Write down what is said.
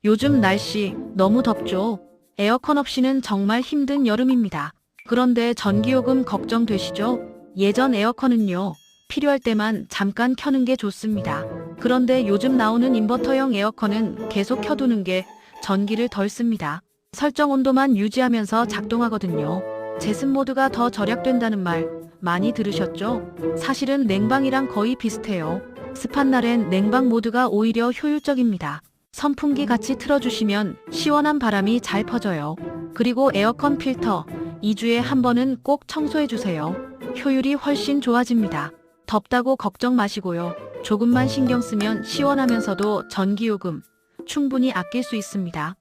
요즘 날씨 너무 덥죠? 에어컨 없이는 정말 힘든 여름입니다. 그런데 전기요금 걱정되시죠? 예전 에어컨은요, 필요할 때만 잠깐 켜는 게 좋습니다. 그런데 요즘 나오는 인버터형 에어컨은 계속 켜두는 게 전기를 덜 씁니다. 설정 온도만 유지하면서 작동하거든요. 제습 모드가 더 절약된다는 말 많이 들으셨죠? 사실은 냉방이랑 거의 비슷해요. 습한 날엔 냉방 모드가 오히려 효율적입니다. 선풍기 같이 틀어주시면 시원한 바람이 잘 퍼져요. 그리고 에어컨 필터 2주에 한 번은 꼭 청소해주세요. 효율이 훨씬 좋아집니다. 덥다고 걱정 마시고요. 조금만 신경 쓰면 시원하면서도 전기요금 충분히 아낄 수 있습니다.